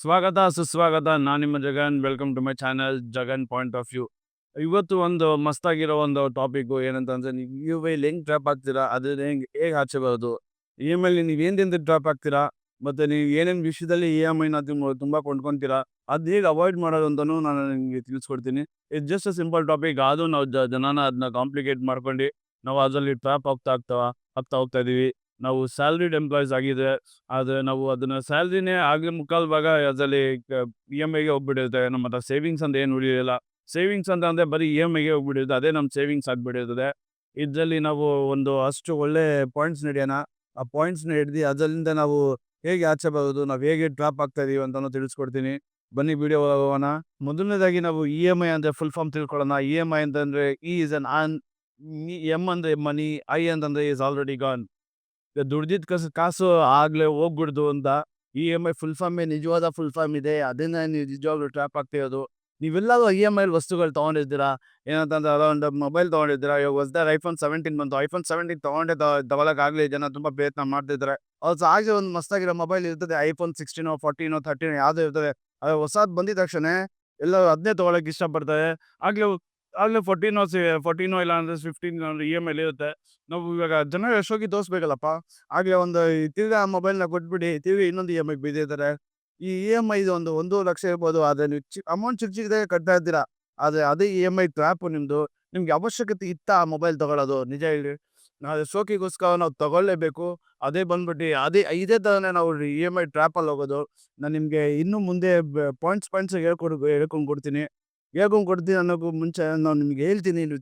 ಸ್ವಾಗತ ಸುಸ್ವಾಗತ. ನಾನು ನಿಮ್ಮ Jagan. Welcome to my channel Jagan point of view. ಇವತ್ತು ಒಂದು ಮಸ್ತಾಗಿರೋ ಒಂದು ಟಾಪಿಕ್ ಏನಂತಂದ್ರೆ, ನೀವು ಇ.ಎಂ.ಐ ಹೆಂಗ್ ಟ್ರ್ಯಾಪ್ ಆಗ್ತೀರಾ, ಅದನ್ನ ಹೇಗೆ ಆಚೆ ಬರೋದು, ಇ.ಎಂ.ಐಲಿ ನೀವು ಏನ್ದಿಂದ ಟ್ರ್ಯಾಪ್ ಆಗ್ತೀರಾ, ಮತ್ತೆ ನೀವು ಏನೇನು ವಿಷಯದಲ್ಲಿ ಇ.ಎಂ.ಐನ ತುಂಬಾ ಕೊಂಡ್ಕೊಂತೀರಾ, ಅದು ಹೇಗೆ ಅವಾಯ್ಡ್ ಮಾಡೋದು ಅಂತಲೂ ನಾನು ನಿಮಗೆ ತಿಳಿಸ್ಕೊಡ್ತೀನಿ. It's just a simple topic. ಅದು ನಾವು ಜನನ ಅದನ್ನ ಕಾಂಪ್ಲಿಕೇಟ್ ಮಾಡ್ಕೊಂಡು ನಾವು ಅದರಲ್ಲಿ ಟ್ರ್ಯಾಪ್ ಆಗ್ತಾ ಹೋಗ್ತಾ ಇದೀವಿ. ನಾವು ಸ್ಯಾಲ್ರಿಡ್ ಎಂಪ್ಲಾಯೀಸ್ ಆಗಿದೆ, ಆದ್ರೆ ನಾವು ಅದನ್ನ ಸ್ಯಾಲ್ರಿನೇ ಆಗ್ಲೇ ಮುಕ್ಕಾಲು ಭಾಗ ಅದರಲ್ಲಿ ಇ.ಎಂ.ಐಗೆ ಹೋಗ್ಬಿಟ್ಟಿರುತ್ತೆ. ನಮ್ಮ ಹತ್ರ ಸೇವಿಂಗ್ಸ್ ಅಂತ ಏನು ಉಳಿಯೋದಿಲ್ಲ. ಸೇವಿಂಗ್ಸ್ ಅಂತ ಅಂದ್ರೆ ಬರೀ ಇ.ಎಂ.ಐಗೆ ಹೋಗ್ಬಿಟ್ಟಿರುತ್ತೆ. ಅದೇ ನಮ್ಮ ಸೇವಿಂಗ್ಸ್ ಆಗ್ಬಿಟ್ಟಿರ್ತದೆ. ಇದರಲ್ಲಿ ನಾವು ಒಂದು ಅಷ್ಟು ಒಳ್ಳೆ ಪಾಯಿಂಟ್ಸ್ ಹಿಡಿಯೋಣ. ಆ ಪಾಯಿಂಟ್ಸ್ನ ಹಿಡ್ದು ಅದರಿಂದ ನಾವು ಹೇಗೆ ಆಚೆ ಬರೋದು, ನಾವು ಹೇಗೆ ಟ್ರಾಪ್ ಆಗ್ತಾ ಇದೀವಿ ಅಂತಾನು ತಿಳಿಸ್ಕೊಡ್ತೀನಿ. ಬನ್ನಿ ವಿಡಿಯೋ ಹೋಗೋಣ. ಮೊದಲನೇದಾಗಿ ನಾವು ಇ.ಎಂ.ಐ ಅಂದ್ರೆ ಫುಲ್ ಫಾರ್ಮ್ ತಿಳ್ಕೊಳ್ಳೋಣ. ಇ.ಎಂ.ಐ ಅಂತಂದ್ರೆ E is an on, M ಅಂದ್ರೆ ಮನಿ, ಐ ಅಂತಂದ್ರೆ ಈಸ್ ಆಲ್ರೆಡಿ ಗಾನ್. ದುಡ್ದಿದ್ದ ಕಾಸು ಆಗ್ಲೇ ಹೋಗ್ಬಿಡ್ದು ಅಂತ. ಇ.ಎಂ.ಐ ಫುಲ್ ಫಾರ್ಮೇ ನಿಜವಾದ ಫುಲ್ ಫಾರ್ಮ್ ಇದೆ. ಅದನ್ನ ನೀವು ನಿಜವಾಗ್ಲೂ ಟ್ರ್ಯಾಪ್ ಆಗ್ತಿರೋದು. ನೀವೆಲ್ಲರೂ ಇ.ಎಂ.ಐಲಿ ವಸ್ತುಗಳು ತಗೊಂಡಿರ್ತೀರಾ. ಏನಂತಂದ್ರೆ ಅರೌಂಡ್ ಮೊಬೈಲ್ ತಗೊಂಡಿರ್ತೀರಾ. ಇವಾಗ ಹೊಸದಾಗಿ ಐಫೋನ್ 17 ಬಂತು. ಐಫೋನ್ 17 ತಗೊಳಕ್ಕಾಗ್ಲಿ ಜನ ತುಂಬಾ ಪ್ರಯತ್ನ ಮಾಡ್ತಿದ್ದಾರೆ. ಅವ್ರು ಹಾಗೆ ಒಂದು ಮಸ್ತಾಗಿರೋ ಮೊಬೈಲ್ ಇರ್ತದೆ. ಐಫೋನ್ 16 14 13 ಯಾವ್ದೋ ಇರ್ತದೆ. ಅದು ಹೊಸದು ಬಂದಿದ ತಕ್ಷಣ ಎಲ್ಲರೂ ಅದನ್ನೇ ತಗೊಳಕ್ ಇಷ್ಟಪಡ್ತಾರೆ. ಆಗ್ಲೇ ಆಗ್ಲೇ 14 ಇಲ್ಲ ಅಂದ್ರೆ 15 ಇ.ಎಂ.ಐಲಿ ಇರುತ್ತೆ. ನಾವು ಇವಾಗ ಜನ ಯಶೋಗಿ ತೋರಿಸ್ಬೇಕಲ್ಲಪ್ಪ. ಆಗ್ಲೇ ಒಂದು ತಿರ್ಗಾ ಮೊಬೈಲ್‌ನ ಕೊಟ್ಬಿಟ್ಟು ತಿರ್ಗಿ ಇನ್ನೊಂದು ಇ.ಎಂ.ಐ ಬಿದ್ದಿರ್ತಾರೆ. ಈ ಇ.ಎಂ.ಐ ಒಂದು 1,00,000 ಇರ್ಬೋದು. ಆದ್ರೆ ನೀವು ಅಮೌಂಟ್ ಚಿಕ್ಕದಾಗೆ ಕಟ್ತಾ ಇರ್ತೀರಾ. ಆದ್ರೆ ಅದೇ ಇ.ಎಂ.ಐ ಟ್ರ್ಯಾಪು ನಿಮ್ದು. ನಿಮ್ಗೆ ಅವಶ್ಯಕತೆ ಇತ್ತಾ ಆ ಮೊಬೈಲ್ ತಗೊಳ್ಳೋದು? ನಿಜ ಹೇಳಿ. ನಾಳೆ ಶೋಕಿಗೋಸ್ಕರ ನಾವು ತಗೊಳ್ಳೇಬೇಕು. ಅದೇ ಬಂದ್ಬಿಟ್ಟು ಇದೇ ಥರನೇ ನಾವು ಇ.ಎಂ.ಐ ಟ್ರ್ಯಾಪಲ್ಲಿ ಹೋಗೋದು. ನಾನು ನಿಮಗೆ ಇನ್ನು ಮುಂದೆ ಪಾಯಿಂಟ್ಸ್ ಹೇಳ್ಕೊಂಡು ಕೊಡ್ತೀನಿ. ಅನ್ನೋಕ್ಕೂ ಮುಂಚೆ ನಾನು ನಿಮ್ಗೆ ಹೇಳ್ತೀನಿ, ನೀವು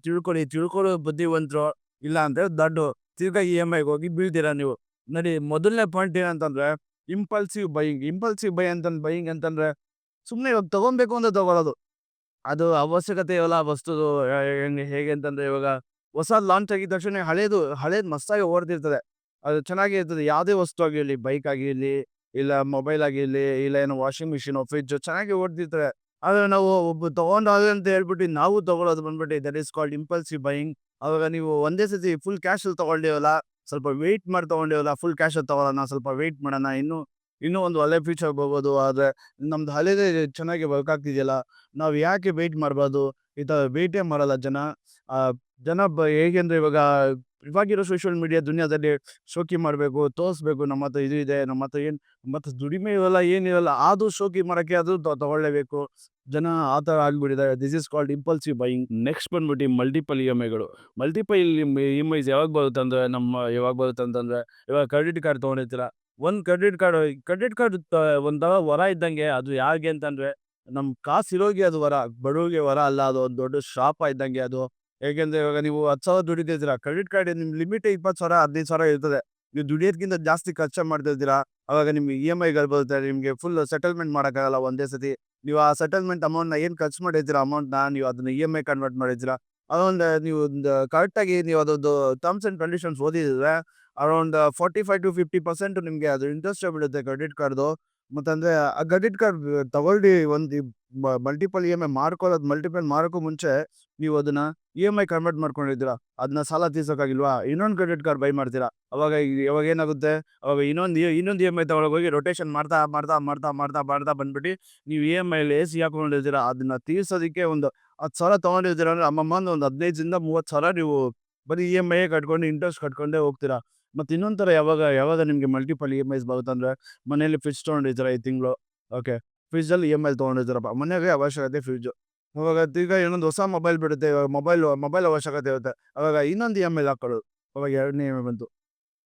ತಿಳ್ಕೊಳ್ಳೋ ಬುದ್ಧಿವಂತರು. ಇಲ್ಲ ಅಂದ್ರೆ ದಡ್ಡು. ತಿರ್ಗಾ ಇ.ಎಂ.ಐಗೆ ಹೋಗಿ ಬೀಳ್ತೀರಾ ನೀವು. ನೋಡಿ, ಮೊದಲನೇ ಪಾಯಿಂಟ್ ಏನಂತಂದ್ರೆ ಇಂಪಲ್ಸಿವ್ ಬೈಯಿಂಗ್. ಬೈಯಿಂಗ್ ಅಂತಂದ್ರೆ ಸುಮ್ಮನೆ ಇವಾಗ ತಗೊಬೇಕು ಅಂತ ತಗೊಳ್ಳೋದು. ಅದು ಅವಶ್ಯಕತೆ ಇರಲ್ಲ ಆ ವಸ್ತುದು. ಹೇಗೆ ಅಂತಂದ್ರೆ, ಇವಾಗ ಹೊಸದು ಲಾಂಚ್ ಆಗಿದ ತಕ್ಷಣ ಹಳೇದು ಮಸ್ತಾಗಿ ಓಡ್ತಿರ್ತದೆ. ಅದು ಚೆನ್ನಾಗೇ ಇರ್ತದೆ. ಯಾವುದೇ ವಸ್ತು ಆಗಿರಲಿ, ಬೈಕ್ ಆಗಿರಲಿ, ಇಲ್ಲ ಮೊಬೈಲ್ ಆಗಿರಲಿ, ಇಲ್ಲ ಏನೋ ವಾಷಿಂಗ್ ಮಿಷಿನ್, ಫ್ರಿಡ್ಜ್ ಚೆನ್ನಾಗಿ ಓಡ್ತಿರ್ತದೆ. ಆದ್ರೆ ನಾವು ಒಬ್ಬ ತಗೊಂಡಾಗ ಅಂತ ಹೇಳ್ಬಿಟ್ಟು ನಾವು ತಗೊಳ್ಳೋದು ಬಂದ್ಬಿಟ್ಟು that is called impulsive buying. ಅವಾಗ ನೀವು ಒಂದೇ ಸತಿ ಫುಲ್ ಕ್ಯಾಶಲ್ಲಿ ತಗೊಂಡಿರಲ್ಲ, ಸ್ವಲ್ಪ ವೆಯ್ಟ್ ಮಾಡಿ ತಗೊಂಡಿರಲ್ಲ. ಫುಲ್ ಕ್ಯಾಶಲ್ಲಿ ತಗೊಳ್ಳೋಣ, ಸ್ವಲ್ಪ ವೆಯ್ಟ್ ಮಾಡೋಣ, ಇನ್ನೂ ಒಂದು ಒಳ್ಳೆ ಫ್ಯೂಚರ್‌ಗೆ ಹೋಗೋದು. ಆದ್ರೆ ನಮ್ದು ಹಳೇದೇ ಚೆನ್ನಾಗಿ ವರ್ಕ್ ಆಗ್ತಿದೆಯಲ್ಲ, ನಾವು ಯಾಕೆ ವೆಯ್ಟ್ ಮಾಡಬಾರ್ದು? ಈ ಥರ ವೆಯ್ಟೇ ಮಾಡಲ್ಲ ಜನ. ಆ ಜನ ಹೇಗೆ ಅಂದ್ರೆ, ಇವಾಗಿರೋ ಸೋಷಿಯಲ್ ಮೀಡಿಯಾ ದುನಿಯಾದಲ್ಲಿ ಶೋಕಿ ಮಾಡಬೇಕು, ತೋರಿಸ್ಬೇಕು, ನಮ್ಮ ಹತ್ರ ಇದು ಇದೆ, ನಮ್ಮ ಹತ್ರ ನಮ್ಮ ಹತ್ರ ದುಡಿಮೆ ಇರಲ್ಲ, ಏನಿರಲ್ಲ, ಆದ್ರೂ ಶೋಕಿ ಮಾಡೋಕ್ಕೆ ಅದು ತಗೊಳ್ಳೇಬೇಕು. ಜನ ಆ ಥರ ಆಗ್ಬಿಟ್ಟಿದ್ದಾರೆ. This is called impulsive buying. Next ಬಂದ್ಬಿಟ್ಟು ಮಲ್ಟಿಪಲ್ ಇ.ಎಂ.ಐಗಳು. ಮಲ್ಟಿಪಲ್ ಇ.ಎಂ.ಐಸ್ ಯಾವಾಗ ಬರುತ್ತೆ ಅಂತಂದ್ರೆ, ಇವಾಗ ಕ್ರೆಡಿಟ್ ಕಾರ್ಡ್ ತಗೊಂಡಿರ್ತೀರ. ಒಂದು ಕ್ರೆಡಿಟ್ ಕಾರ್ಡ್ ಒಂಥರ ವರ ಇದ್ದಂಗೆ. ಅದು ಯಾರಿಗೆ ಅಂತಂದ್ರೆ, ನಮ್ ಕಾಸು ಇರೋರಿಗೆ ಅದು ವರ, ಬಡವ್ರಿಗೆ ವರ ಅಲ್ಲ. ಅದು ಒಂದು ದೊಡ್ಡ ಶಾಪ ಇದ್ದಂಗೆ ಅದು. ಏಕೆಂದ್ರೆ ಇವಾಗ ನೀವು 10,000 ದುಡಿತಿರ್ತೀರ, ಕ್ರೆಡಿಟ್ ಕಾರ್ಡ್ ನಿಮ್ ಲಿಮಿಟ್ 20,000 15,000 ಇರ್ತದೆ. ನೀವು ದುಡಿಯೋದ್ಕಿಂತ ಜಾಸ್ತಿ ಖರ್ಚು ಮಾಡ್ತಿರ್ತೀರಾ. ಅವಾಗ ನಿಮ್ಗೆ ಇ.ಎಂ.ಐಗಳು ಬರುತ್ತೆ. ನಿಮ್ಗೆ ಫುಲ್ ಸೆಟಲ್ಮೆಂಟ್ ಮಾಡೋಕ್ಕಾಗಲ್ಲ ಒಂದೇ ಸತಿ. ನೀವು ಆ ಸೆಟಲ್ಮೆಂಟ್ ಅಮೌಂಟ್‌ನ ಏನು ಖರ್ಚು ಮಾಡಿರ್ತೀರ, ನೀವು ಅದನ್ನ ಇ.ಎಂ.ಐ ಕನ್ವರ್ಟ್ ಮಾಡಿರ್ತೀರ. ನೀವು ಒಂದು ಕರೆಕ್ಟಾಗಿ ನೀವು ಅದರದ್ದು ಟರ್ಮ್ಸ್ ಅಂಡ್ ಕಂಡೀಷನ್ಸ್ ಓದಿದ್ರೆ ಅರೌಂಡ್ 45-50% ನಿಮ್ಗೆ ಅದು ಇಂಟ್ರೆಸ್ಟೇ ಬೀಳುತ್ತೆ ಕ್ರೆಡಿಟ್ ಕಾರ್ಡ್‌ದು. ಮತ್ತಂದ್ರೆ ಆ ಕ್ರೆಡಿಟ್ ಕಾರ್ಡ್ ತಗೊಳ್ಳಿ, ಒಂದು ಮಲ್ಟಿಪಲ್ ಇ.ಎಂ.ಐ ಮಲ್ಟಿಪಲ್ ಮಾಡೋಕ್ಕೂ ಮುಂಚೆ ನೀವು ಅದನ್ನ ಇ.ಎಂ.ಐ ಕನ್ವರ್ಟ್ ಮಾಡ್ಕೊಂಡಿರ್ತೀರ. ಅದನ್ನ ಸಾಲ ತೀರ್ಸೋಕ್ಕಾಗಿಲ್ವಾ, ಇನ್ನೊಂದು ಕ್ರೆಡಿಟ್ ಕಾರ್ಡ್ ಬೈ ಮಾಡ್ತೀರಾ. ಇವಾಗ ಏನಾಗುತ್ತೆ, ಅವಾಗ ಇನ್ನೊಂದು ಇ.ಎಂ.ಐ ತಗೊಳಕ್ ಹೋಗಿ ರೊಟೇಷನ್ ಮಾಡ್ತಾ ಬಂದ್ಬಿಟ್ಟು ನೀವು ಇ.ಎಂ.ಐಲಿ ಸಿಕ್ಕಾಕೊಂಡಿರ್ತೀರ. ಅದನ್ನ ತೀರ್ಸೋದಕ್ಕೆ ಒಂದು 10,000 ತಗೊಂಡಿರ್ತೀರ ಅಂದ್ರೆ ಅಮ್ಮಮ್ಮ ಒಂದು 15,000 30,000 ನೀವು ಬರೀ ಇ.ಎಂ.ಐ ಕಟ್ಕೊಂಡು ಇಂಟ್ರೆಸ್ಟ್ ಕಟ್ಕೊಂಡೇ ಹೋಗ್ತೀರಾ. ಮತ್ತೆ ಇನ್ನೊಂದು ಥರ ಯಾವಾಗ ನಿಮಗೆ ಮಲ್ಟಿಪಲ್ ಇ.ಎಂ.ಐಸ್ ಬರುತ್ತಂದ್ರೆ, ಮನೇಲಿ ಫ್ರಿಡ್ಜ್ ತಗೊಂಡಿರ್ತೀರ ಈ ತಿಂಗಳು. ಓಕೆ, ಫ್ರಿಡ್ಜಲ್ಲಿ ಇ.ಎಂ.ಐ ತಗೊಂಡಿರ್ತೀರಪ್ಪ. ಮನೆಗೆ ಅವಶ್ಯಕತೆ ಫ್ರಿಡ್ಜು. ಅವಾಗ ತಿರ್ಗಾ ಇನ್ನೊಂದು ಹೊಸ ಮೊಬೈಲ್ ಬಿಡುತ್ತೆ. ಇವಾಗ ಮೊಬೈಲ್ ಅವಶ್ಯಕತೆ ಇರುತ್ತೆ. ಅವಾಗ ಇನ್ನೊಂದು ಇ.ಎಂ.ಐ ಹಾಕೊಳ್ಳೋದು. ಅವಾಗ 2ನೇ ಇ.ಎಂ.ಐ ಬಂತು.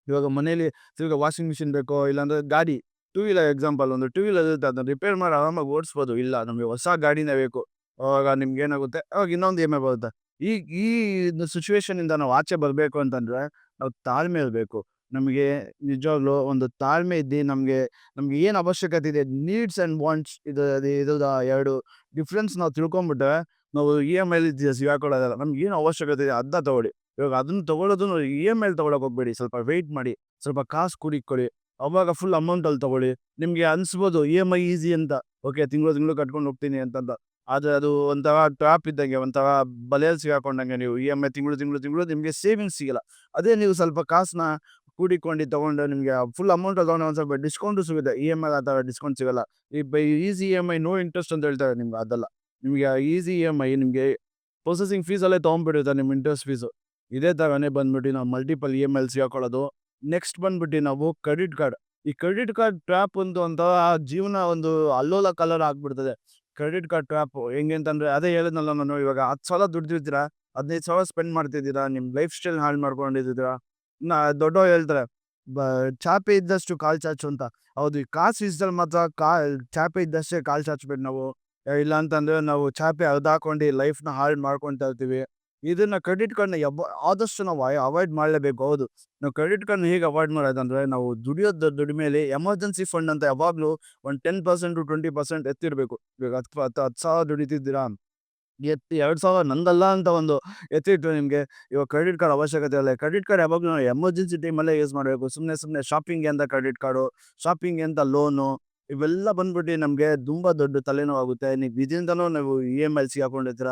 ಇವಾಗ ಮನೇಲಿ ತಿರ್ಗಾ ವಾಷಿಂಗ್ ಮಿಷಿನ್ ಬೇಕೋ, ಇಲ್ಲಾಂದ್ರೆ ಗಾಡಿ, ಟೂ ವೀಲರ್ ಎಕ್ಸಾಂಪಲ್, ಒಂದು ಟೂ ವೀಲರ್ ಇರುತ್ತೆ, ಅದನ್ನ ರಿಪೇರ್ ಮಾಡಿ ಆರಾಮಾಗಿ ಓಡಿಸ್ಬೋದು. ಇಲ್ಲ ನಮಗೆ ಹೊಸ ಗಾಡಿನೇ ಬೇಕು, ಅವಾಗ ನಿಮ್ಗೆ ಏನಾಗುತ್ತೆ, ಅವಾಗ ಇನ್ನೊಂದು ಇ.ಎಂ.ಐ ಬರುತ್ತೆ. ಈ ಈ ಸಿಚುವೇಶನ್ ಇಂದ ನಾವು ಆಚೆ ಬರಬೇಕು ಅಂತಂದ್ರೆ ನಾವು ತಾಳ್ಮೆ ಇರಬೇಕು. ನಮಗೆ ನಿಜವಾಗ್ಲೂ ಒಂದು ತಾಳ್ಮೆ ಇದ್ದು, ನಮ್ಗೆ ಏನು ಅವಶ್ಯಕತೆ ಇದೆ, ನೀಡ್ಸ್ ಆ್ಯಂಡ್ ವಾಂಟ್ಸ್, ಇದ್ರದ 2 ಡಿಫ್ರೆನ್ಸ್ ನಾವು ತಿಳ್ಕೊಂಬಿಟ್ರೆ ನಾವು ಇ.ಎಂ.ಐಲಿ ಸಿಗಾಕೊಳ್ಳೋದಲ್ಲ. ನಮ್ಗೆ ಏನು ಅವಶ್ಯಕತೆ ಇದೆ ಅದನ್ನ ತಗೊಳ್ಳಿ. ಇವಾಗ ಅದನ್ನ ತಗೊಳ್ಳೋದು ಇ.ಎಂ.ಐಲಿ ತಗೊಳಕ್ ಹೋಗ್ಬೇಡಿ. ಸ್ವಲ್ಪ ವೆಯ್ಟ್ ಮಾಡಿ, ಸ್ವಲ್ಪ ಕಾಸು ಕೂಡಿಟ್ಕೊಳ್ಳಿ. ಅವಾಗ ಫುಲ್ ಅಮೌಂಟಲ್ಲಿ ತಗೊಳ್ಳಿ. ನಿಮ್ಗೆ ಅನ್ಸ್ಬೋದು ಇ.ಎಂ.ಐ ಈಸಿ ಅಂತ. ಓಕೆ, ತಿಂಗಳು ಕಟ್ಕೊಂಡು ಹೋಗ್ತೀನಿ ಅಂತಂದ. ಆದ್ರೆ ಅದು ಒಂಥರ ಟ್ರ್ಯಾಪ್ ಇದ್ದಂಗೆ, ಒಂಥರ ಬಲೆಯಲ್ಲಿ ಸಿಗಾಕೊಂಡಂಗೆ. ನೀವು ಇ.ಎಂ.ಐ ತಿಂಗಳು ನಿಮ್ಗೆ ಸೇವಿಂಗ್ಸ್ ಸಿಗಲ್ಲ. ಅದೇ ನೀವು ಸ್ವಲ್ಪ ಕಾಸನ್ನ ಕೂಡಿಕೊಂಡು ತಗೊಂಡು ನಿಮಗೆ ಫುಲ್ ಅಮೌಂಟ್ ತಗೊಂಡು ಒಂದು ಸ್ವಲ್ಪ ಡಿಸ್ಕೌಂಟು ಸಿಗುತ್ತೆ. EMI ಆ ಥರ ಡಿಸ್ಕೌಂಟ್ ಸಿಗಲ್ಲ. ಈ ಈಸಿ EMI ನೋ ಇಂಟ್ರೆಸ್ಟ್ ಅಂತ ಹೇಳ್ತಾರೆ ನಿಮ್ಗೆ, ಅದಲ್ಲ. ನಿಮಗೆ ಈಸಿ EMI ನಿಮಗೆ ಪ್ರೊಸೆಸಿಂಗ್ ಫೀಸಲ್ಲೇ ತೊಗೊಂಡ್ಬಿಡುತ್ತೆ ನಿಮ್ಮ ಇಂಟ್ರೆಸ್ಟ್ ಫೀಸು. ಇದೇ ಥರನೇ ಬಂದ್ಬಿಟ್ಟು ನಾವು ಮಲ್ಟಿಪಲ್ EMIಲ್ ಸಿಗಾಕೊಳ್ಳೋದು. ನೆಕ್ಸ್ಟ್ ಬಂದ್ಬಿಟ್ಟು ನಾವು ಕ್ರೆಡಿಟ್ ಕಾರ್ಡ್. ಈ ಕ್ರೆಡಿಟ್ ಕಾರ್ಡ್ ಟ್ರ್ಯಾಪ್ ಒಂದು ಒಂಥರ ಜೀವನ ಒಂದು ಅಲ್ಲೋಲ ಕಲ್ಲೋಲ ಆಗ್ಬಿಡ್ತದೆ. ಕ್ರೆಡಿಟ್ ಕಾರ್ಡ್ ಟ್ರ್ಯಾಪು ಹೆಂಗೆ ಅಂತಂದ್ರೆ ಅದೇ ಹೇಳಿದ್ನಲ್ಲ ನಾನು, ಇವಾಗ 10,000 ದುಡ್ದಿರ್ತೀರಾ, 15,000 ಸ್ಪೆಂಡ್ ಮಾಡ್ತಿದ್ದೀರಾ, ನಿಮ್ಮ ಲೈಫ್ ಸ್ಟೈಲ್ ಹಾಳು ಮಾಡ್ಕೊಂಡಿದ್ದೀರಾ. ದೊಡ್ಡವ್ರು ಹೇಳ್ತಾರೆ, ಬ ಚಾಪೆ ಇದ್ದಷ್ಟು ಕಾಲು ಚಾಚು ಅಂತ. ಹೌದು, ಈ ಕಾಸು ಇಸ್ದಲ್ಲಿ ಮಾತ್ರ ಚಾಪೆ ಇದ್ದಷ್ಟೇ ಕಾಲು ಚಾಚಬೇಕು ನಾವು. ಇಲ್ಲ ಅಂತಂದ್ರೆ ನಾವು ಚಾಪೆ ಹರಿದಾಕೊಂಡು ಲೈಫ್‌ನ ಹಾಳು ಮಾಡ್ಕೊತಾ ಇರ್ತೀವಿ. ಇದನ್ನ ಕ್ರೆಡಿಟ್ ಕಾರ್ಡ್‌ನ ಆದಷ್ಟು ನಾವು ಅವಾಯ್ಡ್ ಮಾಡಲೇಬೇಕು. ಹೌದು, ನಾವು ಕ್ರೆಡಿಟ್ ಕಾರ್ಡ್‌ನ ಹೇಗೆ ಅವಾಯ್ಡ್ ಮಾಡೋದಂದ್ರೆ, ನಾವು ದುಡಿಮೆಯಲ್ಲಿ ಎಮರ್ಜೆನ್ಸಿ ಫಂಡ್ ಅಂತ ಯಾವಾಗಲೂ ಒಂದು 10% 20% ಎತ್ತಿಡಬೇಕು. ಇವಾಗ 10,000 ದುಡಿತಿದ್ದೀರಾ, 2,000 ನಂದಲ್ಲ ಅಂತ ಒಂದು ಎತ್ತಿಟ್ರೆ ನಿಮಗೆ ಇವಾಗ ಕ್ರೆಡಿಟ್ ಕಾರ್ಡ್ ಅವಶ್ಯಕತೆ ಇಲ್ಲ. ಕ್ರೆಡಿಟ್ ಕಾರ್ಡ್ ಯಾವಾಗಲೂ ನಾವು ಎಮರ್ಜೆನ್ಸಿ ಟೈಮಲ್ಲೇ ಯೂಸ್ ಮಾಡಬೇಕು. ಸುಮ್ಮನೆ ಶಾಪಿಂಗ್ಗೆ ಅಂತ ಕ್ರೆಡಿಟ್ ಕಾರ್ಡು, ಶಾಪಿಂಗ್ಗೆ ಅಂತ ಲೋನು, ಇವೆಲ್ಲ ಬಂದ್ಬಿಟ್ಟು ನಮಗೆ ತುಂಬ ದೊಡ್ಡ ತಲೆನೋವಾಗುತ್ತೆ. ನೀವು ಇದರಿಂದನೂ ನೀವು EMI ಸಿಗಾಕೊಂಡಿರ್ತೀರ.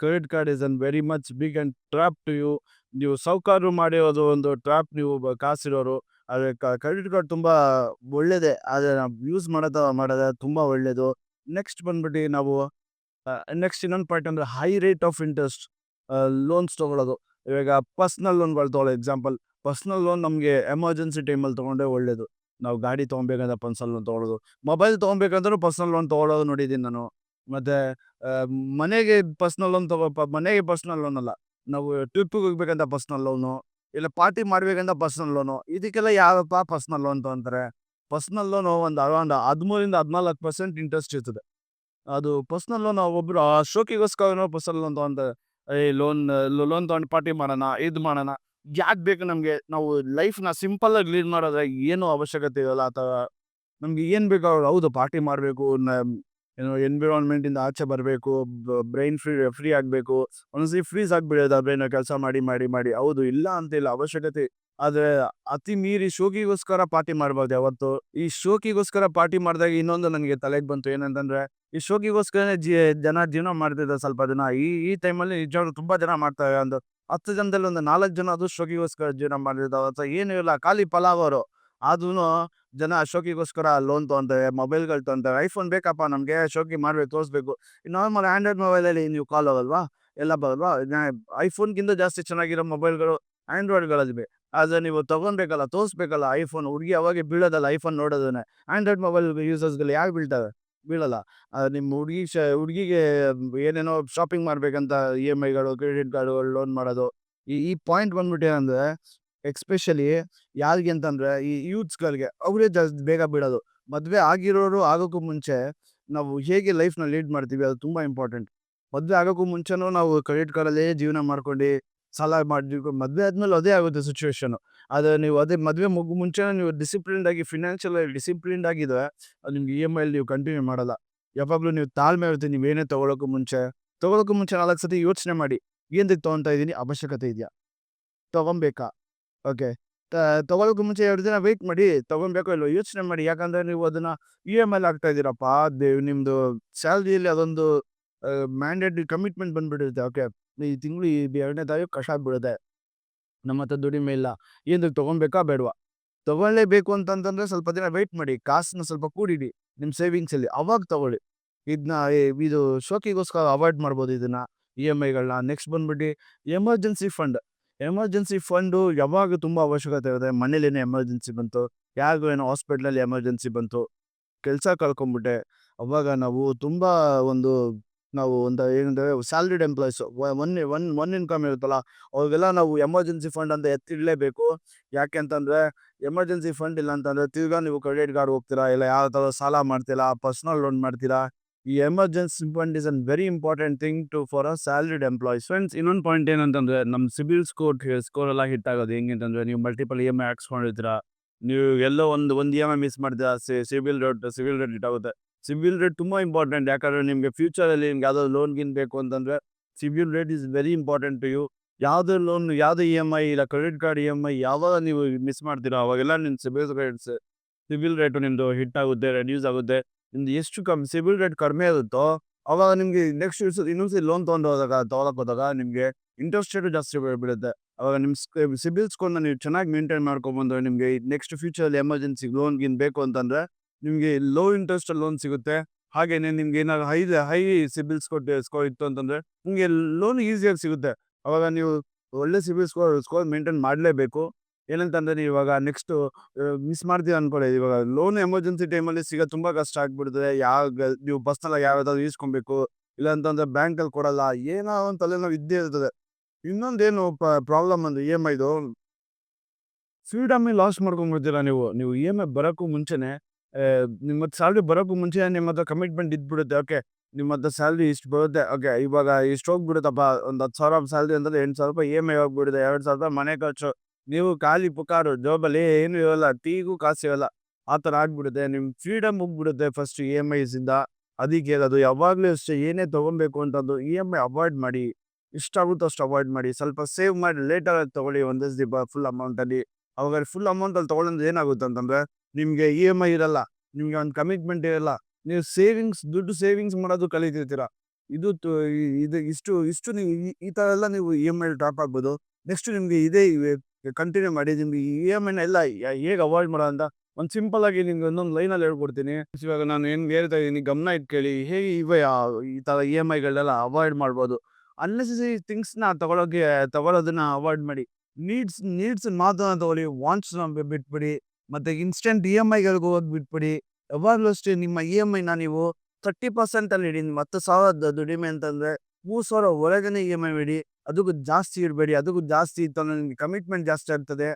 Credit card is an very much big and trap to you. ನೀವು ಸಾಹುಕಾರರು ಮಾಡಿರೋದು ಒಂದು ಟ್ರ್ಯಾಪ್, ನೀವು ಕಾಸಿರೋರು. ಆದರೆ ಕ್ರೆಡಿಟ್ ಕಾರ್ಡ್ ತುಂಬ ಒಳ್ಳೆಯದೇ, ಆದರೆ ನಾವು ಯೂಸ್ ಮಾಡೋದೇ ತುಂಬ ಒಳ್ಳೆಯದು. ನೆಕ್ಸ್ಟ್ ಬಂದ್ಬಿಟ್ಟು ನಾವು ನೆಕ್ಸ್ಟ್ ಇನ್ನೊಂದು ಪಾಯಿಂಟ್ ಅಂದರೆ high rate of interest loans ತೊಗೊಳ್ಳೋದು. ಇವಾಗ ಪರ್ಸ್ನಲ್ ಲೋನ್ಗಳು ತೊಗೊಳ್ಳೋ ಎಕ್ಸಾಂಪಲ್. ಪರ್ಸ್ನಲ್ ಲೋನ್ ನಮಗೆ ಎಮರ್ಜೆನ್ಸಿ ಟೈಮಲ್ಲಿ ತೊಗೊಂಡ್ರೆ ಒಳ್ಳೆಯದು. ನಾವು ಗಾಡಿ ತೊಗೊಬೇಕಂದ್ರೆ ಪರ್ಸನಲ್ ಲೋನ್ ತೊಗೊಳ್ಳೋದು, ಮೊಬೈಲ್ ತೊಗೊಬೇಕಂದ್ರೂ ಪರ್ಸನಲ್ ಲೋನ್ ತೊಗೊಳ್ಳೋದು ನೋಡಿದ್ದೀನಿ ನಾನು. ಮತ್ತು ಮನೆಗೆ ಪರ್ಸನಲ್ ಲೋನ್ ಮನೆಗೆ ಪರ್ಸನಲ್ ಲೋನ್ ಅಲ್ಲ, ನಾವು ಟ್ರಿಪ್ಪಿಗೆ ಹೋಗ್ಬೇಕಂತ ಪರ್ಸನಲ್ ಲೋನು, ಇಲ್ಲ ಪಾರ್ಟಿ ಮಾಡ್ಬೇಕಂತ ಪರ್ಸನಲ್ ಲೋನು, ಇದಕ್ಕೆಲ್ಲ ಯಾವಪ್ಪ ಪರ್ಸನಲ್ ಲೋನ್ ತೊಗೊಂತಾರೆ? ಪರ್ಸನಲ್ ಲೋನು ಒಂದು ಅರೌಂಡ್ 13-14% ಇಂಟ್ರೆಸ್ಟ್ ಇರ್ತದೆ. ಅದು ಪರ್ಸನಲ್ ಲೋನ್ ಒಬ್ರು ಶೋಕಿಗೋಸ್ಕರ ಪರ್ಸನಲ್ ಲೋನ್ ತೊಗೊಂತಾರೆ. ಲೋನ್ ತೊಗೊಂಡು ಪಾರ್ಟಿ ಮಾಡೋಣ, ಇದು ಮಾಡೋಣ. ಯಾಕೆ ಬೇಕು ನಮಗೆ? ನಾವು ಲೈಫ್‌ನ ಸಿಂಪಲ್ಲಾಗಿ ಲೀಡ್ ಮಾಡೋದ್ರೆ ಏನೂ ಅವಶ್ಯಕತೆ ಇರಲ್ಲ ಆ ಥರ. ನಮ್ಗೆ ಏನು ಬೇಕು, ಹೌದು, ಪಾರ್ಟಿ ಮಾಡಬೇಕು, ಎನ್ವಿರಾನ್ಮೆಂಟಿಂದ ಆಚೆ ಬರಬೇಕು, ಬ್ರೈನ್ ಫ್ರೀ ಆಗಬೇಕು. ಒಂದೊಂದ್ಸರಿ ಫ್ರೀಸ್ ಆಗಿಬಿಡೋದು ಬ್ರೈನ್ ಕೆಲಸ ಮಾಡಿ ಮಾಡಿ ಮಾಡಿ. ಹೌದು, ಇಲ್ಲ ಅಂತಿಲ್ಲ, ಅವಶ್ಯಕತೆ. ಆದರೆ ಅತಿ ಮೀರಿ ಶೋಕಿಗೋಸ್ಕರ ಪಾರ್ಟಿ ಮಾಡಬಾರ್ದು ಯಾವತ್ತು. ಈ ಶೋಕಿಗೋಸ್ಕರ ಪಾರ್ಟಿ ಮಾಡಿದಾಗ ಇನ್ನೊಂದು ನನಗೆ ತಲೆಗೆ ಬಂತು, ಏನಂತಂದ್ರೆ ಈ ಶೋಕಿಗೋಸ್ಕರನೇ ಜನ ಜೀವನ ಮಾಡ್ತಿದ್ದಾರೆ ಸ್ವಲ್ಪ ಜನ. ಈ ಟೈಮಲ್ಲಿ ನಿಜವಾಗ್ಲೂ ತುಂಬ ಜನ ಮಾಡ್ತಾರೆ. ಒಂದು 10 ಜನದಲ್ಲಿ ಒಂದು 4 ಜನ ಅದು ಶೋಕಿಗೋಸ್ಕರ ಜೀವನ ಮಾಡ್ತಿರ್ತಾರೆ. ಅಥವಾ ಏನೂ ಇಲ್ಲ, ಖಾಲಿ ಪಲಾವ್ ಅವರು. ಆದ್ರೂ ಜನ ಶೋಕಿಗೋಸ್ಕರ ಲೋನ್ ತೊಗೊಂತಾರೆ, ಮೊಬೈಲ್ಗಳು ತೊಗೊಂತಾರೆ. ಐಫೋನ್ ಬೇಕಪ್ಪ ನಮಗೆ, ಶೋಕಿ ಮಾಡ್ಬೇಕು, ತೋರಿಸ್ಬೇಕು. ನಾರ್ಮಲ್ ಆಂಡ್ರಾಯ್ಡ್ ಮೊಬೈಲಲ್ಲಿ ನೀವು ಕಾಲ್ ಹೋಗಲ್ವಾ, ಎಲ್ಲ ಬರಲ್ವಾ? ಐಫೋನ್ಗಿಂತ ಜಾಸ್ತಿ ಚೆನ್ನಾಗಿರೋ ಮೊಬೈಲ್ಗಳು ಆಂಡ್ರಾಯ್ಡ್ಗಳಲ್ಲಿವೆ. ಆದರೆ ನೀವು ತೊಗೊಬೇಕಲ್ಲ, ತೋರಿಸ್ಬೇಕಲ್ಲ. ಐಫೋನ್ ಹುಡುಗಿ ಅವಾಗೆ ಬೀಳೋದಲ್ಲ ಐಫೋನ್ ನೋಡೋದನ್ನೇ. ಆಂಡ್ರಾಯ್ಡ್ ಮೊಬೈಲ್ ಯೂಸರ್ಸ್ಗಳು ಯಾಕೆ ಬೀಳ್ತವೆ? ಬೀಳಲ್ಲ. ನಿಮ್ಮ ಹುಡುಗಿಗೆ ಏನೇನೋ ಶಾಪಿಂಗ್ ಮಾಡ್ಬೇಕಂತ EMIಗಳು, ಕ್ರೆಡಿಟ್ ಕಾರ್ಡುಗಳು ಲೋನ್ ಮಾಡೋದು. ಈ ಪಾಯಿಂಟ್ ಬಂದ್ಬಿಟ್ಟು ಏನಂದರೆ, ಎಸ್ಪೆಷಲಿ ಯಾರಿಗೆ ಅಂತಂದರೆ ಈ ಯೂತ್ಸ್ಗಳಿಗೆ, ಅವರೇ ಜಾಸ್ತಿ ಬೇಗ ಬೀಳೋದು. ಮದುವೆ ಆಗಿರೋರು ಆಗೋಕ್ಕೂ ಮುಂಚೆ ನಾವು ಹೇಗೆ ಲೈಫ್‌ನ ಲೀಡ್ ಮಾಡ್ತೀವಿ ಅದು ತುಂಬ ಇಂಪಾರ್ಟೆಂಟ್. ಮದುವೆ ಆಗೋಕ್ಕೂ ಮುಂಚೆನೂ ನಾವು ಕ್ರೆಡಿಟ್ ಕಾರ್ಡಲ್ಲೇ ಜೀವನ ಮಾಡ್ಕೊಂಡು ಸಾಲ ಮಾಡಿದ್ವಿ. ಮದುವೆ ಆದ್ಮೇಲೆ ಅದೇ ಆಗುತ್ತೆ ಸಿಚುವೇಶನು. ಆದರೆ ನೀವು ಅದೇ ಮದುವೆ ಮುಂಚೆನೇ ನೀವು ಫಿನಾನ್ಷಿಯಲ್ ಡಿಸಿಪ್ಲಿನ್ಡ್ ಆಗಿದ್ರೆ, ಅದು ನಿಮ್ಗೆ EMIಯಲ್ಲಿ ನೀವು ಕಂಟಿನ್ಯೂ ಮಾಡಲ್ಲ. ಯಾವಾಗಲೂ ನೀವು ತಾಳ್ಮೆ ಇರುತ್ತೆ. ನೀವೇನೇ ತೊಗೊಳೋಕ್ಕೂ ಮುಂಚೆ 4 ಸತಿ ಯೋಚನೆ ಮಾಡಿ, ಏನಕ್ಕೆ ತೊಗೊತಾ ಇದ್ದೀನಿ, ಅವಶ್ಯಕತೆ ಇದೆಯಾ, ತೊಗೊಬೇಕಾ? ಓಕೆ. ತೊಗೊಳೋಕ್ಕೂ ಮುಂಚೆ 2 ದಿನ ವೆಯ್ಟ್ ಮಾಡಿ, ತೊಗೊಬೇಕೋ ಇಲ್ವೋ ಯೋಚನೆ ಮಾಡಿ. ಯಾಕಂದರೆ ನೀವು ಅದನ್ನು EMIಲಿ ಹಾಕ್ತಾ ಇದ್ದೀರಪ್ಪ, ನಿಮ್ಮದು ಸ್ಯಾಲ್ರಿಯಲ್ಲಿ ಅದೊಂದು ಮ್ಯಾಂಡೇಟ್ರಿ ಕಮಿಟ್ಮೆಂಟ್ ಬಂದ್ಬಿಟ್ಟಿರುತ್ತೆ. ಓಕೆ, ಈ ತಿಂಗಳು 2ನೇ ತಾರೀಕು ಕಷ್ಟ ಆಗ್ಬಿಡುತ್ತೆ, ನಮ್ಮ ಹತ್ರ ದುಡಿಮೆ ಇಲ್ಲ, ಏನಕ್ಕೆ ತೊಗೊಬೇಕಾ ಬೇಡವಾ? ತೊಗೊಳ್ಳೇಬೇಕು ಅಂತಂತಂದರೆ ಸ್ವಲ್ಪ ದಿನ ವೆಯ್ಟ್ ಮಾಡಿ, ಕಾಸನ್ನ ಸ್ವಲ್ಪ ಕೂಡಿಡಿ ನಿಮ್ಮ ಸೇವಿಂಗ್ಸಲ್ಲಿ, ಅವಾಗ ತೊಗೊಳ್ಳಿ. ಇದನ್ನ ಇದು ಶೋಕಿಗೋಸ್ಕರ ಅವಾಯ್ಡ್ ಮಾಡ್ಬೋದು ಇದನ್ನು, EMIಗಳನ್ನ. ನೆಕ್ಸ್ಟ್ ಬಂದ್ಬಿಟ್ಟು ಎಮರ್ಜೆನ್ಸಿ ಫಂಡು ಯಾವಾಗ ತುಂಬ ಅವಶ್ಯಕತೆ ಇರುತ್ತೆ. ಮನೇಲೇನೋ ಎಮರ್ಜೆನ್ಸಿ ಬಂತು, ಯಾರಿಗೋ ಏನೋ ಹಾಸ್ಪಿಟ್ಲಲ್ಲಿ ಎಮರ್ಜೆನ್ಸಿ ಬಂತು, ಕೆಲಸ ಕಳ್ಕೊಂಬಿಟ್ಟೆ, ಅವಾಗ ನಾವು ಒಂದು ಏನಂದರೆ ಸ್ಯಾಲ್ರಿಡ್ ಎಂಪ್ಲಾಯೀಸು, ಒನ್ ಇನ್ಕಮ್ ಇರುತ್ತಲ್ಲ, ಅವ್ರಿಗೆಲ್ಲ ನಾವು ಎಮರ್ಜೆನ್ಸಿ ಫಂಡ್ ಅಂತ ಎತ್ತಿಡಲೇಬೇಕು. ಯಾಕೆ ಅಂತಂದರೆ ಎಮರ್ಜೆನ್ಸಿ ಫಂಡ್ ಇಲ್ಲ ಅಂತಂದರೆ ತಿರ್ಗಾ ನೀವು ಕ್ರೆಡಿಟ್ ಕಾರ್ಡ್ ಹೋಗ್ತೀರಾ, ಇಲ್ಲ ಯಾವ ಥರ ಸಾಲ ಮಾಡ್ತೀರಾ, ಪರ್ಸ್ನಲ್ ಲೋನ್ ಮಾಡ್ತೀರಾ. ಈ emergency fund is an very important thing for salaried employees. Friends, ಇನ್ನೊಂದು ಪಾಯಿಂಟ್ ಏನಂತಂದರೆ, ನಮ್ಮ ಸಿಬಿಲ್ ಸ್ಕೋರ್ ಎಲ್ಲ ಹಿಟ್ ಆಗೋದು ಹೆಂಗೆ ಅಂತಂದರೆ, ನೀವು ಮಲ್ಟಿಪಲ್ EMI ಹಾಕ್ಸ್ಕೊಂಡಿರ್ತೀರಾ, ನೀವು ಎಲ್ಲೋ ಒಂದು EMI ಮಿಸ್ ಮಾಡ್ತೀರಾ, ಸಿಬಿಲ್ ರೇಟ್ ಹಿಟ್ ಆಗುತ್ತೆ. ಸಿಬಿಲ್ ರೇಟ್ ತುಂಬ ಇಂಪಾರ್ಟೆಂಟ್. ಯಾಕಂದರೆ ನಿಮಗೆ ಫ್ಯೂಚರಲ್ಲಿ ನಿಮ್ಗೆ ಯಾವುದೋ ಲೋನ್ ಬೇಕು ಅಂತಂದರೆ CIBIL rate is very important to you. ಯಾವುದೇ ಲೋನ್, ಯಾವುದೇ EMI ಇಲ್ಲ ಕ್ರೆಡಿಟ್ ಕಾರ್ಡ್ EMI ಯಾವಾಗ ನೀವು ಮಿಸ್ ಮಾಡ್ತೀರಾ, ಅವಾಗೆಲ್ಲ ನಿಮ್ಮ ಸಿಬಿಲ್ ರೇಟು ನಿಮ್ಮದು ಹಿಟ್ ಆಗುತ್ತೆ, ರೆಡ್ಯೂಸ್ ಆಗುತ್ತೆ. ನಿಮ್ದು ಎಷ್ಟು ಸಿಬಿಲ್ ರೇಟ್ ಕಡಿಮೆ ಇರುತ್ತೋ, ಅವಾಗ ನಿಮಗೆ ನೆಕ್ಸ್ಟ್ ಇನ್ನೊಂದ್ಸರಿ ಲೋನ್ ತೊಗೊಳಕ್ಕೆ ಹೋದಾಗ ನಿಮಗೆ ಇಂಟ್ರೆಸ್ಟ್ ರೇಟು ಜಾಸ್ತಿ ಬೀಳುತ್ತೆ. ಅವಾಗ ನಿಮ್ಮ ಸಿಬಿಲ್ ಸ್ಕೋರ್‌ನ ನೀವು ಚೆನ್ನಾಗಿ ಮೇಂಟೈನ್ ಮಾಡ್ಕೊಂಡ್ಬಂದ್ರೆ ನಿಮಗೆ ನೆಕ್ಸ್ಟ್ ಫ್ಯೂಚರಲ್ಲಿ ಎಮರ್ಜೆನ್ಸಿ ಲೋನ್ ಗೀನ್ ಬೇಕು ಅಂತಂದ್ರೆ ನಿಮಗೆ ಲೋ ಇಂಟ್ರೆಸ್ಟ್ ಲೋನ್ ಸಿಗುತ್ತೆ. ಹಾಗೇನೆ ನಿಮ್ಗೆ ಏನಾದ್ರು ಹೈ ಸಿಬಿಲ್ ಸ್ಕೋರ್ ಇತ್ತು ಅಂತಂದ್ರೆ ನಿಮಗೆ ಲೋನ್ ಈಸಿಯಾಗಿ ಸಿಗುತ್ತೆ. ಅವಾಗ ನೀವು ಒಳ್ಳೆ ಸಿಬಿಲ್ ಸ್ಕೋರ್ ಮೇಂಟೈನ್ ಮಾಡಲೇಬೇಕು. ಏನಂತಂದ್ರೆ ನೀವು ಇವಾಗ ನೆಕ್ಸ್ಟ್ ಮಿಸ್ ಮಾಡ್ತೀವಿ ಅನ್ಕೊಳ್ಳಿ. ಇವಾಗ ಲೋನ್ ಎಮರ್ಜೆನ್ಸಿ ಟೈಮಲ್ಲಿ ಸಿಗೋದು ತುಂಬಾ ಕಷ್ಟ ಆಗ್ಬಿಡ್ತದೆ. ನೀವು ಪರ್ಸನಲ್ ಆಗಿ ಯಾವ್ದಾದ್ರು ಈಸ್ಕೊಬೇಕು, ಇಲ್ಲ ಅಂತಂದ್ರೆ ಬ್ಯಾಂಕಲ್ಲಿ ಕೊಡಲ್ಲ, ಏನೋ ಒಂದು ತಲೆನೋವು ಇದ್ದೇ ಇರ್ತದೆ. ಇನ್ನೊಂದೇನು ಪ್ರಾಬ್ಲಮ್ ಅಂದ್ರೆ EMIದು ಫ್ರೀಡಮ್ ಲಾಸ್ ಮಾಡ್ಕೊಂಡ್ಬಿಡ್ತೀರಾ ನೀವು. EMI ಬರೋಕ್ಕೂ ಮುಂಚೆನೆ ನಿಮ್ಮ ಸ್ಯಾಲ್ರಿ ಬರೋಕ್ಕೂ ಮುಂಚೆ ನಿಮ್ಮ ಹತ್ರ ಕಮಿಟ್ಮೆಂಟ್ ಇದ್ಬಿಡುತ್ತೆ. ಓಕೆ, ನಿಮ್ಮ ಹತ್ರ ಸ್ಯಾಲ್ರಿ ಇಷ್ಟು ಬರುತ್ತೆ. ಓಕೆ, ಇವಾಗ ಇಷ್ಟು ಹೋಗ್ಬಿಡುತ್ತಪ್ಪ. ಒಂದು 10,000 ಸ್ಯಾಲ್ರಿ ಅಂದ್ರೆ ₹8,000 EMI ಹೋಗ್ಬಿಡುತ್ತೆ. ₹2,000 ಮನೆ ಖರ್ಚು. ನೀವು ಖಾಲಿ ಪುಕಾರು, ಜೋಬಲ್ಲಿ ಏನೂ ಇರಲ್ಲ, ಟೀಗೂ ಕಾಸು ಇರಲ್ಲ. ಆ ಥರ ಆಗ್ಬಿಡುತ್ತೆ. ನಿಮ್ಮ ಫ್ರೀಡಮ್ ಹೋಗ್ಬಿಡುತ್ತೆ ಫಸ್ಟ್ EMIಸಿಂದ. ಅದಕ್ಕೆ ಹೇಳೋದು ಯಾವಾಗಲೂ ಅಷ್ಟೇ, ಏನೇ ತೊಗೊಬೇಕು ಅಂತಂದು EMI ಅವಾಯ್ಡ್ ಮಾಡಿ. ಎಷ್ಟಾಗುತ್ತೋ ಅಷ್ಟು ಅವಾಯ್ಡ್ ಮಾಡಿ. ಸ್ವಲ್ಪ ಸೇವ್ ಮಾಡಿ ಲೇಟರಾಗಿ ತೊಗೊಳ್ಳಿ ಒಂದೇ ಸತಿ ಫುಲ್ ಅಮೌಂಟಲ್ಲಿ. ಅವಾಗ ಫುಲ್ ಅಮೌಂಟಲ್ಲಿ ತೊಗೊಳೋದು ಏನಾಗುತ್ತೆ ಅಂತಂದ್ರೆ ನಿಮಗೆ EMI ಇರಲ್ಲ, ನಿಮಗೆ ಒಂದು ಕಮಿಟ್ಮೆಂಟ್ ಇರಲ್ಲ. ನೀವು ದುಡ್ಡು ಸೇವಿಂಗ್ಸ್ ಮಾಡೋದು ಕಲಿತಿರ್ತೀರ. ಇದು ತು ಇದು ಇಷ್ಟು ನೀವು ಈ ಥರ ಎಲ್ಲ ನೀವು EMI ಡ್ರಾಪ್ ಆಗ್ಬೋದು. ನೆಕ್ಸ್ಟ್ ನಿಮಗೆ ಇದೇ ಕಂಟಿನ್ಯೂ ಮಾಡಿ. ನಿಮ್ಗೆ EMIನ ಎಲ್ಲ ಹೇಗೆ ಅವಾಯ್ಡ್ ಮಾಡೋದು ಅಂತ ಒಂದು ಸಿಂಪಲ್ ಆಗಿ ನಿಮ್ಗೆ ಒಂದೊಂದು ಲೈನಲ್ಲಿ ಹೇಳ್ಕೊಡ್ತೀನಿ. ಇವಾಗ ನಾನು ಏನು ಹೇಳ್ತಾ ಇದ್ದೀನಿ ಗಮನ ಇಟ್ಟು ಕೇಳಿ. ಹೇಗೆ ಈ ಥರ EMIಗಳನ್ನೆಲ್ಲ ಅವಾಯ್ಡ್ ಮಾಡ್ಬೋದು. ಅನ್ನೆಸೆಸರಿ ಥಿಂಗ್ಸ್‌ನ ತಗೊಳ್ಳೋದನ್ನ ಅವಾಯ್ಡ್ ಮಾಡಿ. ನೀಡ್ಸ್ ಮಾತ್ರ ತಗೊಳ್ಳಿ. ವಾಂಟ್ಸ್‌ನ ಬಿಟ್ಬಿಡಿ. ಮತ್ತೆ ಇನ್ಸ್ಟೆಂಟ್ EMIಗಳಿಗೆ ಹೋಗೋದು ಬಿಟ್ಬಿಡಿ. ಯಾವಾಗಲೂ ಅಷ್ಟೇ ನಿಮ್ಮ EMIನ ನೀವು 30% ಅಲ್ಲಿ ಇಡಿ. ನಿಮ್ಮ 10,000 ದುಡಿಮೆ ಅಂತಂದ್ರೆ 3,000 ಒಳಗನೆ EMI ಇಡಿ. ಅದಕ್ಕೂ ಜಾಸ್ತಿ ಇಡಬೇಡಿ. ಅದಕ್ಕೂ ಜಾಸ್ತಿ ಇತ್ತು ಅಂದ್ರೆ ನಿಮ್ಗೆ ಕಮಿಟ್ಮೆಂಟ್ ಜಾಸ್ತಿ ಆಗ್ತದೆ.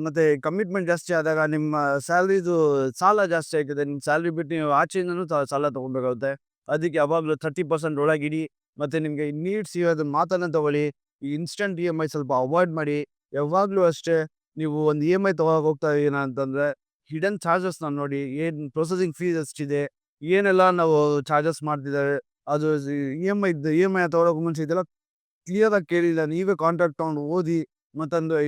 ಮತ್ತೆ ಕಮಿಟ್ಮೆಂಟ್ ಜಾಸ್ತಿ ಆದಾಗ ನಿಮ್ಮ ಸ್ಯಾಲ್ರಿದು ಸಾಲ ಜಾಸ್ತಿ ಆಗ್ತದೆ. ನಿಮ್ಮ ಸ್ಯಾಲ್ರಿ ಬಿಟ್ಟು ನೀವು ಆಚೆಯಿಂದನೂ ಸಾಲ ತಗೊಬೇಕಾಗುತ್ತೆ. ಅದಕ್ಕೆ ಯಾವಾಗಲೂ 30% ಒಳಗಿಡಿ. ಮತ್ತೆ ನಿಮಗೆ ನೀಡ್ಸ್ ಇರೋದನ್ನ ಮಾತ್ರನೇ ತಗೊಳ್ಳಿ. ಈ ಇನ್ಸ್ಟೆಂಟ್ EMI ಸ್ವಲ್ಪ ಅವಾಯ್ಡ್ ಮಾಡಿ. ಯಾವಾಗಲೂ ಅಷ್ಟೇ ನೀವು ಒಂದು EMI ತಗೊಳಕ್ಕೆ ಹೋಗ್ತಾ ಇದೀನ ಅಂತಂದ್ರೆ ಹಿಡನ್ ಚಾರ್ಜಸ್‌ನ ನೋಡಿ. ಏನು ಪ್ರೊಸೆಸಿಂಗ್ ಫೀಸ್ ಎಷ್ಟಿದೆ, ಏನೆಲ್ಲ ನಾವು ಚಾರ್ಜಸ್ ಮಾಡ್ತಿದ್ದಾರೆ, ಅದು EMI ತಗೊಳಕ್ಕೆ ಮುಂಚೆ ಇದೆಲ್ಲ ಕ್ಲಿಯರಾಗಿ ಕೇಳಿಲ್ಲ. ನೀವೇ ಕಾಂಟ್ರಾಕ್ಟ್ ತೊಗೊಂಡು ಓದಿ.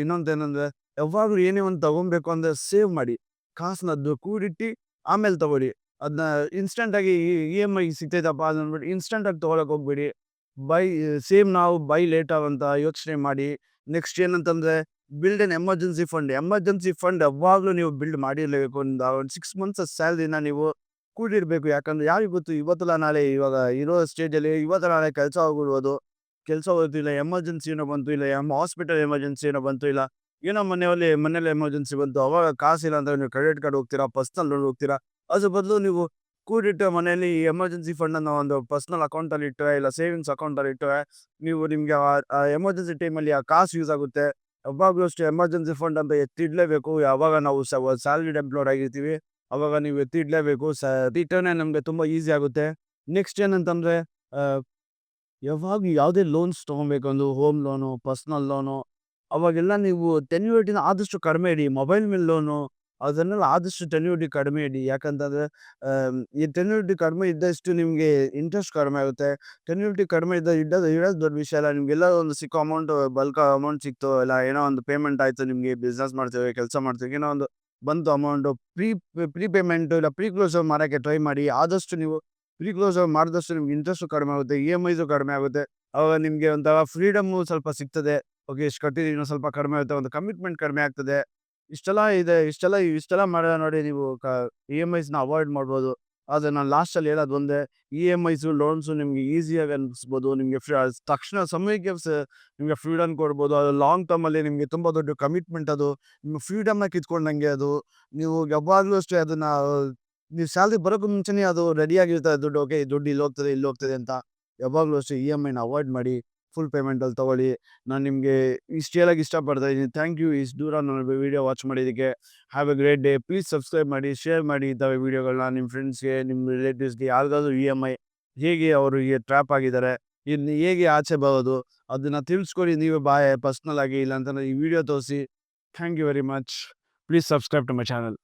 ಇನ್ನೊಂದೇನಂದ್ರೆ ಯಾವಾಗಲೂ ಏನೇ ಒಂದು ತಗೊಬೇಕು ಅಂದ್ರೆ ಸೇವ್ ಮಾಡಿ. ಕಾಸನ್ನ ಕೂಡಿಟ್ಟು ಆಮೇಲೆ ತಗೊಳ್ಳಿ. ಅದನ್ನ ಇನ್ಸ್ಟೆಂಟಾಗಿ EMI ಸಿಗ್ತೈತಪ್ಪ ಅದನ್ಬಿಟ್ಟು ಇನ್ಸ್ಟೆಂಟಾಗಿ ತೊಗೊಳಕ್ಕೆ ಹೋಗ್ಬೇಡಿ. ಬೈ ಬೈ ಲೇಟರ್ ಅಂತ ಯೋಚನೆ ಮಾಡಿ. ನೆಕ್ಸ್ಟ್ ಏನಂತಂದ್ರೆ build N emergency fund. Emergency fund ಯಾವಾಗಲೂ ನೀವು ಬಿಲ್ಡ್ ಮಾಡಿರಲೇಬೇಕು. ಒಂದು 6 ಮಂತ್ಸ್ ಸ್ಯಾಲ್ರಿನ ನೀವು ಕೂಡಿಡಬೇಕು. ಯಾಕಂದ್ರೆ ಯಾರಿಗೆ ಗೊತ್ತು ಇವತ್ತಲ್ಲ ನಾಳೆ, ಇವಾಗ ಇರೋ ಸ್ಟೇಜಲ್ಲಿ ಇವತ್ತು ನಾಳೆ ಕೆಲಸ ಹೋಗ್ಬಿಡ್ಬೋದು. ಕೆಲಸ ಹೋಯ್ತು, ಇಲ್ಲ ಎಮರ್ಜೆನ್ಸಿ ಏನೋ ಬಂತು, ಇಲ್ಲ ಹಾಸ್ಪಿಟಲ್ ಎಮರ್ಜೆನ್ಸಿ ಏನೋ ಬಂತು, ಇಲ್ಲ ಏನೋ ಮನೇಲಿ ಎಮರ್ಜೆನ್ಸಿ ಬಂತು. ಅವಾಗ ಕಾಸಿಲ್ಲ ಅಂತ ನೀವು ಕ್ರೆಡಿಟ್ ಕಾರ್ಡ್ ಹೋಗ್ತೀರಾ, ಪರ್ಸನಲ್ ಲೋನ್ ಹೋಗ್ತೀರಾ. ಅದ್ರ ಬದಲು ನೀವು ಕೂಡಿಟ್ಟು ಮನೆಯಲ್ಲಿ ಎಮರ್ಜೆನ್ಸಿ ಫಂಡನ್ನು ಒಂದು ಪರ್ಸನಲ್ ಅಕೌಂಟಲ್ಲಿ ಇಟ್ಟರೆ, ಇಲ್ಲ ಸೇವಿಂಗ್ಸ್ ಅಕೌಂಟಲ್ಲಿ ಇಟ್ಟರೆ ನಿಮಗೆ ಆ ಎಮರ್ಜೆನ್ಸಿ ಟೈಮಲ್ಲಿ ಆ ಕಾಸು ಯೂಸ್ ಆಗುತ್ತೆ. ಯಾವಾಗಲೂ ಅಷ್ಟೇ ಎಮರ್ಜೆನ್ಸಿ ಫಂಡ್ ಅಂತ ಎತ್ತಿಡಲೇಬೇಕು. ಯಾವಾಗ ನಾವು ಸ್ಯಾಲರಿಡ್ ಎಂಪ್ಲಾಯ್ಡ್ ಆಗಿರ್ತೀವಿ ಅವಾಗ ನೀವು ಎತ್ತಿಡಲೇಬೇಕು. ರಿಟರ್ನೇ ನಮಗೆ ತುಂಬ ಈಸಿ ಆಗುತ್ತೆ. ನೆಕ್ಸ್ಟ್ ಏನಂತಂದರೆ ಯಾವಾಗ ಯಾವುದೇ ಲೋನ್ಸ್ ತೊಗೊಬೇಕಂದು ಹೋಮ್ ಲೋನು, ಪರ್ಸನಲ್ ಲೋನು, ಅವಾಗೆಲ್ಲ ನೀವು ಟೆನ್ಯೂರಿಟಿನ ಆದಷ್ಟು ಕಡಿಮೆ ಇಡಿ. ಮೊಬೈಲ್ ಮೇಲೆ ಲೋನು ಅದನ್ನೆಲ್ಲ ಆದಷ್ಟು ಟೆನ್ಯೂರಿಟಿ ಕಡಿಮೆ ಇಡಿ. ಯಾಕಂತಂದರೆ ಈ ಟೆನ್ಯೂರಿಟಿ ಕಡಿಮೆ ಇದ್ದಷ್ಟು ನಿಮಗೆ ಇಂಟ್ರೆಸ್ಟ್ ಕಡಿಮೆ ಆಗುತ್ತೆ. ಟೆನ್ಯೂರಿಟಿ ಕಡಿಮೆ ಇಡೋದು ದೊಡ್ಡ ವಿಷಯ ಅಲ್ಲ. ನಿಮಗೆಲ್ಲ ಒಂದು ಸಿಕ್ಕೋ ಅಮೌಂಟು ಬಲ್ಕ್ ಅಮೌಂಟ್ ಸಿಕ್ತು, ಇಲ್ಲ ಏನೋ ಒಂದು ಪೇಮೆಂಟ್ ಆಯಿತು, ನಿಮಗೆ ಬಿಸ್ನೆಸ್ ಮಾಡ್ತೀವಿ, ಕೆಲಸ ಮಾಡ್ತೀವಿ, ಏನೋ ಒಂದು ಬಂತು ಅಮೌಂಟು, ಪ್ರೀಪೇಮೆಂಟು ಇಲ್ಲ ಕ್ಲೋಸರ್ ಮಾಡೋಕ್ಕೆ ಟ್ರೈ ಮಾಡಿ. ಆದಷ್ಟು ನೀವು ಕ್ಲೋಸರ್ ಮಾಡಿದಷ್ಟು ನಿಮ್ಗೆ ಇಂಟ್ರೆಸ್ಟು ಕಡಿಮೆ ಆಗುತ್ತೆ, EMIಸು ಕಡಿಮೆ ಆಗುತ್ತೆ. ಆವಾಗ ನಿಮಗೆ ಒಂಥರ ಫ್ರೀಡಮ್ಮು ಸ್ವಲ್ಪ ಸಿಗ್ತದೆ. ಓಕೆ, ಇಷ್ಟು ಕಟ್ಟಿದ್ದೀನಿ, ಇನ್ನೂ ಸ್ವಲ್ಪ ಕಡಿಮೆ ಆಗುತ್ತೆ, ಒಂದು ಕಮಿಟ್ಮೆಂಟ್ ಕಡಿಮೆ ಆಗ್ತದೆ. ಇಷ್ಟೆಲ್ಲ ಇದೆ. ಇಷ್ಟೆಲ್ಲ ಮಾಡಿದ್ರೆ ನೋಡಿ ನೀವು EMIಸ್ನ ಅವಾಯ್ಡ್ ಮಾಡ್ಬೋದು. ಆದರೆ ನಾನು ಲಾಸ್ಟಲ್ಲಿ ಹೇಳೋದು ಒಂದೇ, EMIಸು ಲೋನ್ಸು ನಿಮಗೆ ಈಸಿಯಾಗಿ ಅನ್ನಿಸ್ಬೋದು. ನಿಮಗೆ ತಕ್ಷಣ ಸಮಯಕ್ಕೆ ನಿಮಗೆ ಫ್ರೀಡಮ್ ಕೊಡ್ಬೋದು. ಅದು ಲಾಂಗ್ ಟರ್ಮಲ್ಲಿ ನಿಮಗೆ ತುಂಬ ದೊಡ್ಡ ಕಮಿಟ್ಮೆಂಟ್. ಅದು ನಿಮ್ಮ ಫ್ರೀಡಮ್ನ ಕಿತ್ಕೊಂಡಂಗೆ. ಅದು ನೀವು ಯಾವಾಗಲೂ ಅಷ್ಟೇ ಅದನ್ನು ನೀವು ಸ್ಯಾಲ್ರಿ ಬರೋಕ್ಕೂ ಮುಂಚೆನೇ ಅದು ರೆಡಿಯಾಗಿರ್ತದೆ ದುಡ್ಡು. ಓಕೆ, ದುಡ್ಡು ಇಲ್ಲಿ ಹೋಗ್ತದೆ ಅಂತ. ಯಾವಾಗಲೂ ಅಷ್ಟೇ EMIನ ಅವಾಯ್ಡ್ ಮಾಡಿ. ಫುಲ್ ಪೇಮೆಂಟಲ್ಲಿ ತೊಗೊಳ್ಳಿ. ನಾನು ನಿಮಗೆ ಇಷ್ಟು ಹೇಳೋಕ್ಕೆ ಇಷ್ಟಪಡ್ತಾ ಇದ್ದೀನಿ. ಥ್ಯಾಂಕ್ ಯು ಇಷ್ಟು ದೂರ ನನ್ನ ವಿಡಿಯೋ ವಾಚ್ ಮಾಡಿದ್ದಕ್ಕೆ. Have A great day. Please subscribe ಮಾಡಿ, ಶೇರ್ ಮಾಡಿ ಇಂಥ ವಿಡಿಯೋಗಳನ್ನ ನಿಮ್ಮ ಫ್ರೆಂಡ್ಸ್ಗೆ, ನಿಮ್ಮ ರಿಲೇಟಿವ್ಸ್ಗೆ. ಯಾರಿಗಾದ್ರೂ EMI ಹೇಗೆ ಅವರು ಟ್ರ್ಯಾಪ್ ಆಗಿದ್ದಾರೆ, ಇನ್ನು ಹೇಗೆ ಆಚೆ ಬರೋದು ಅದನ್ನು ತಿಳಿಸ್ಕೊಡಿ. ನೀವು ಪರ್ಸ್ನಲ್ ಆಗಿ, ಇಲ್ಲ ಅಂತಂದರೆ ಈ ವಿಡಿಯೋ ತೋರಿಸಿ. Thank you very much. Please subscribe to my channel.